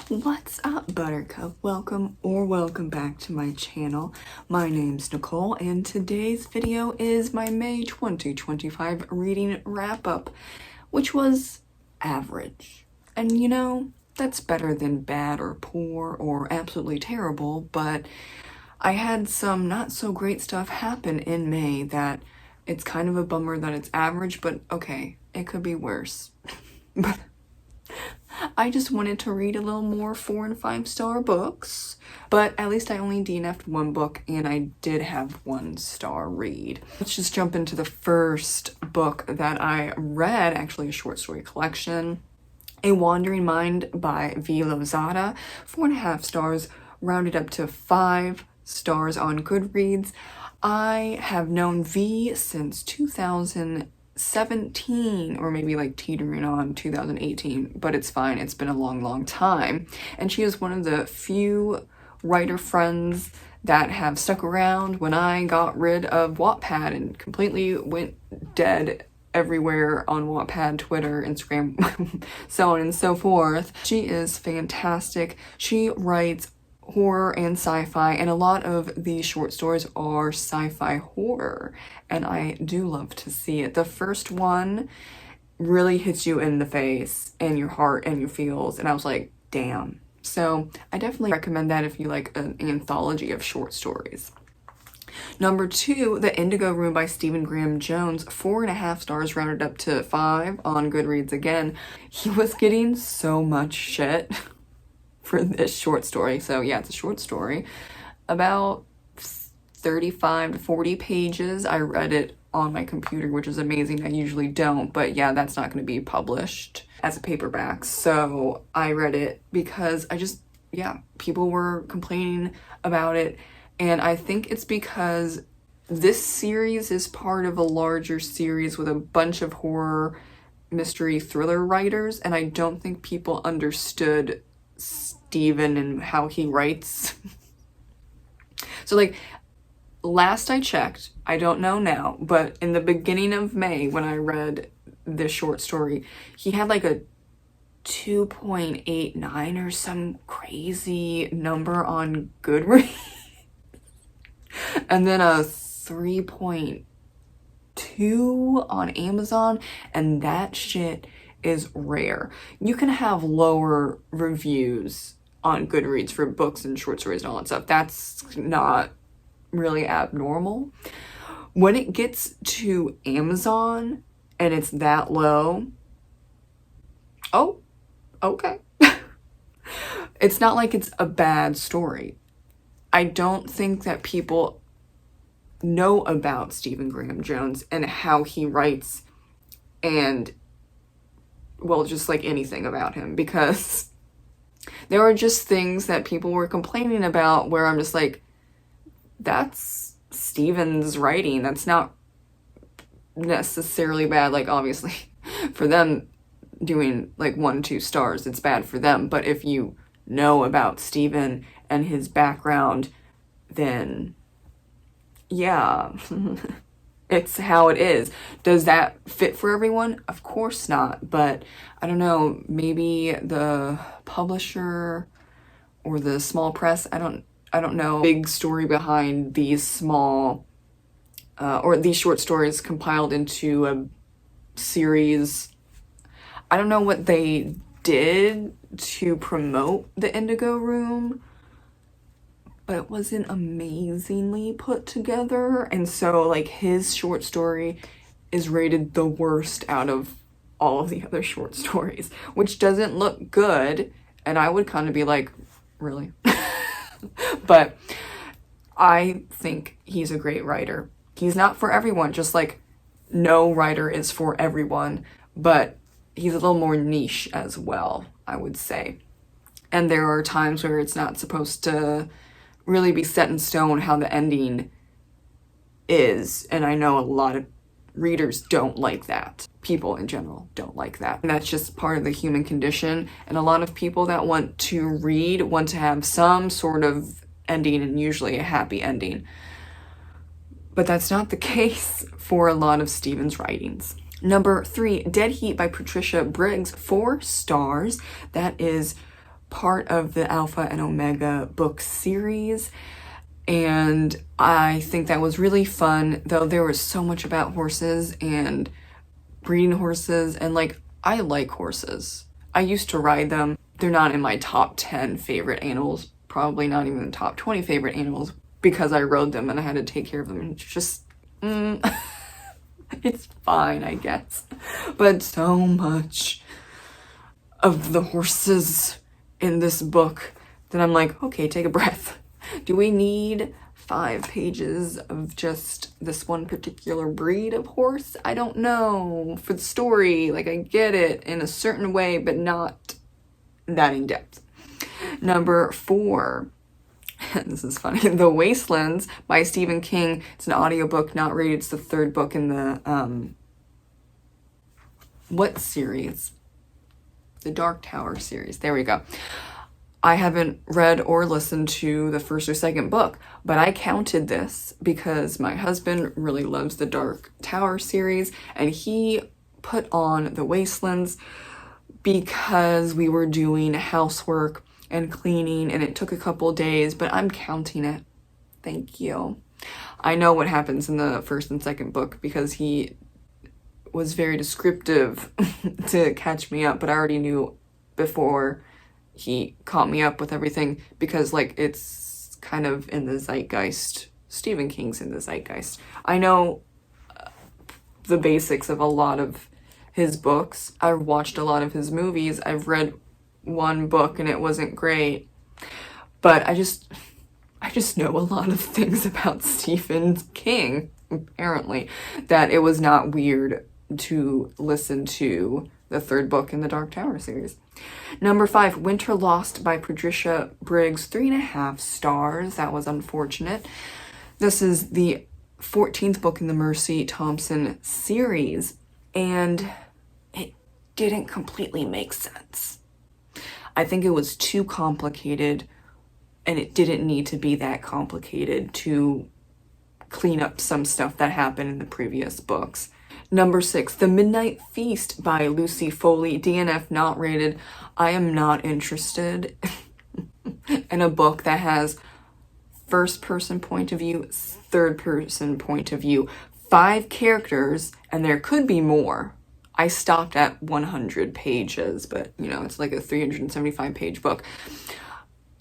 What's up, Buttercup? Welcome back to my channel. My name's Nicole, and today's video is my May 2025 reading wrap-up, which was average. And you know, that's better than bad or poor or absolutely terrible, but I had some not so great stuff happen in May that it's kind of a bummer that it's average, but okay, it could be worse. But I just wanted to read a little more 4 and 5 star books, but at least I only DNF'd one book and I did have 1 star read. Let's just jump into the first book that I read, actually a short story collection, A Wandering Mind by V. Lozada, 4.5 stars, rounded up to 5 stars on Goodreads. I have known V since 2017, or maybe like teetering on 2018, but it's fine. It's been a long time. And she is one of the few writer friends that have stuck around when I got rid of Wattpad and completely went dead everywhere on Wattpad, Twitter, Instagram, so on and so forth. She is fantastic. She writes horror and sci-fi, and a lot of these short stories are sci-fi horror, and I do love to see it. The first one really hits you in the face and your heart and your feels, and I was like, damn. So I definitely recommend that if you like an anthology of short stories. Number 2, The Indigo Room by Stephen Graham Jones, 4.5 stars, rounded up to 5 on Goodreads again. He was getting so much shit for this short story. So yeah, it's a short story, about 35 to 40 pages. I read it on my computer, which is amazing. I usually don't, but yeah, that's not going to be published as a paperback. So I read it because people were complaining about it. And I think it's because this series is part of a larger series with a bunch of horror, mystery, thriller writers. And I don't think people understood Stephen and how he writes. So like, last I checked, I don't know now, but in the beginning of May when I read this short story, he had like a 2.89 or some crazy number on Goodreads, and then a 3.2 on Amazon, and that shit is rare. You can have lower reviews on Goodreads for books and short stories and all that stuff. That's not really abnormal. When it gets to Amazon and it's that low, oh, okay. It's not like it's a bad story. I don't think that people know about Stephen Graham Jones and how he writes, and well, just like anything about him, because there are just things that people were complaining about where I'm just like, that's Stephen's writing. That's not necessarily bad. Like, obviously, for them doing like 1, 2 stars, it's bad for them. But if you know about Stephen and his background, then yeah, it's how it is. Does that fit for everyone? Of course not. But I don't know, maybe the publisher or the small press, I don't know, big story behind these small or these short stories compiled into a series. I don't know what they did to promote the Indigo Room, but it wasn't amazingly put together. And so like his short story is rated the worst out of all of the other short stories, which doesn't look good. And I would kind of be like, really? But I think he's a great writer. He's not for everyone, just like no writer is for everyone, but he's a little more niche as well, I would say. And there are times where it's not supposed to really be set in stone how the ending is. And I know a lot of readers don't like that. People in general don't like that. And that's just part of the human condition. And a lot of people that want to read want to have some sort of ending, and usually a happy ending. But that's not the case for a lot of Stephen's writings. Number 3, Dead Heat by Patricia Briggs, 4 stars. That is part of the Alpha and Omega book series, and I think that was really fun, though there was so much about horses and breeding horses, and like, I like horses. I used to ride them. They're not in my top 10 favorite animals, probably not even the top 20 favorite animals, because I rode them and I had to take care of them. It's just, it's fine, I guess. But so much of the horses in this book that I'm like, okay, take a breath. Do we need 5 pages of just this one particular breed of horse? I don't know. For the story, like, I get it in a certain way, but not that in depth. Number 4. This is funny. The Wastelands by Stephen King. It's an audiobook, not rated. It's the 3rd book in the, what series? The Dark Tower series. There we go. I haven't read or listened to the 1st or 2nd book, but I counted this because my husband really loves the Dark Tower series, and he put on The Wastelands because we were doing housework and cleaning, and it took a couple days, but I'm counting it. Thank you. I know what happens in the 1st and 2nd book because he was very descriptive to catch me up, but I already knew before he caught me up with everything because, like, it's kind of in the zeitgeist. Stephen King's in the zeitgeist. I know the basics of a lot of his books. I've watched a lot of his movies. I've read one book and it wasn't great, but I just know a lot of things about Stephen King, apparently, that it was not weird to listen to the 3rd book in the Dark Tower series. Number 5, Winter Lost by Patricia Briggs, 3.5 stars. That was unfortunate. This is the 14th book in the Mercy Thompson series, and it didn't completely make sense. I think it was too complicated, and it didn't need to be that complicated to clean up some stuff that happened in the previous books. Number 6, The Midnight Feast by Lucy Foley, DNF not rated. I am not interested in a book that has 1st-person point of view, 3rd-person point of view, 5 characters, and there could be more. I stopped at 100 pages, but, you know, it's like a 375-page book.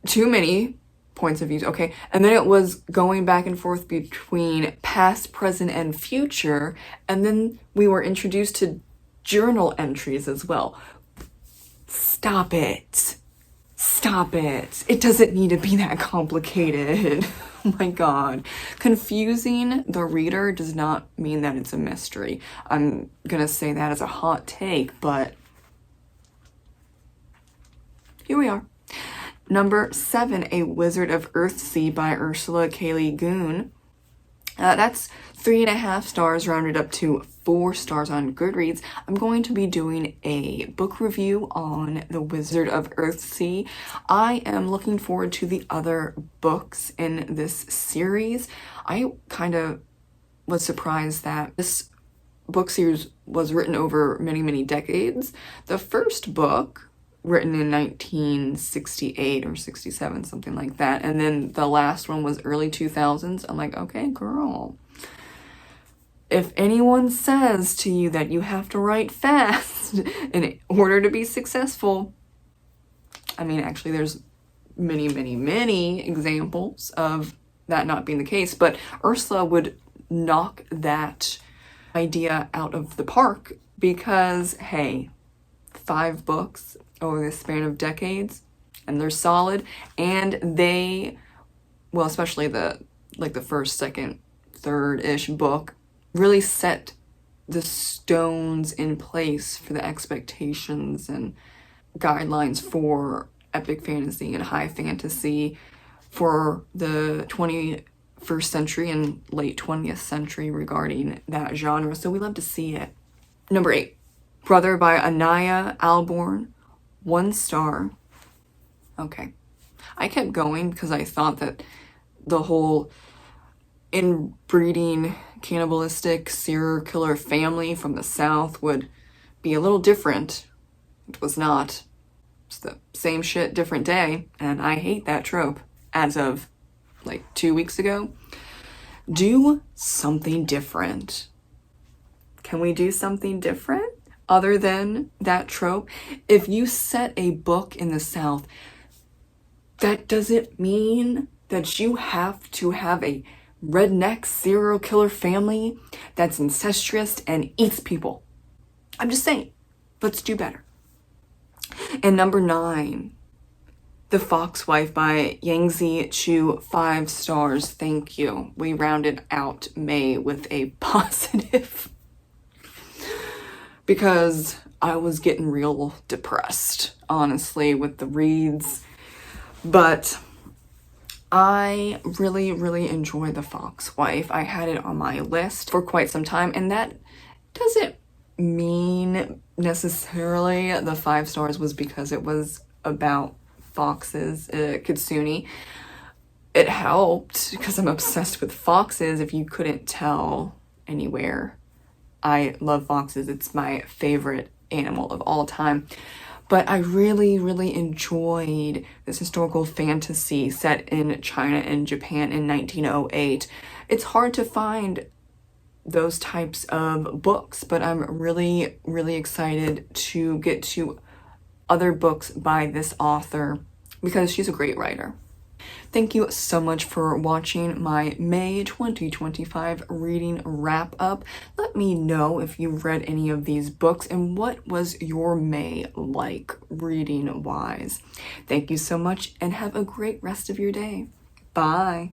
Too many points of view, okay? And then it was going back and forth between past, present, and future, and then we were introduced to journal entries as well. Stop it. Stop it. It doesn't need to be that complicated. Oh my god. Confusing the reader does not mean that it's a mystery. I'm gonna say that as a hot take, but here we are. Number 7, A Wizard of Earthsea by Ursula K. Le Guin. That's 3.5 stars rounded up to 4 stars on Goodreads. I'm going to be doing a book review on The Wizard of Earthsea. I am looking forward to the other books in this series. I kind of was surprised that this book series was written over many, many decades. The first book, written in 1968 or 67, something like that. And then the last one was early 2000s. I'm like, okay, girl. If anyone says to you that you have to write fast in order to be successful, I mean, actually, there's many, many, many examples of that not being the case, but Ursula would knock that idea out of the park because, hey, 5 books over the span of decades, and they're solid, and they, well, especially the 1st, 2nd, 3rd-ish book, really set the stones in place for the expectations and guidelines for epic fantasy and high fantasy for the 21st century and late 20th century regarding that genre, so we love to see it. Number 8, Brother by Anaya Alborn, 1 star. Okay. I kept going because I thought that the whole inbreeding, cannibalistic, serial killer family from the South would be a little different. It was not. It's the same shit, different day, and I hate that trope as of like 2 weeks ago. Do something different. Can we do something different other than that trope? If you set a book in the South, that doesn't mean that you have to have a redneck serial killer family that's incestuous and eats people. I'm just saying, let's do better. And number 9, The Fox Wife by Yangzi Chu, 5 stars. Thank you. We rounded out May with a positive because I was getting real depressed, honestly, with the reads. But I really, really enjoy The Fox Wife. I had it on my list for quite some time, and that doesn't mean necessarily the 5 stars was because it was about foxes, kitsune. It helped because I'm obsessed with foxes, if you couldn't tell anywhere. I love foxes. It's my favorite animal of all time. But I really, really enjoyed this historical fantasy set in China and Japan in 1908. It's hard to find those types of books, but I'm really, really excited to get to other books by this author because she's a great writer. Thank you so much for watching my May 2025 reading wrap up. Let me know if you've read any of these books and what was your May like reading wise. Thank you so much and have a great rest of your day. Bye.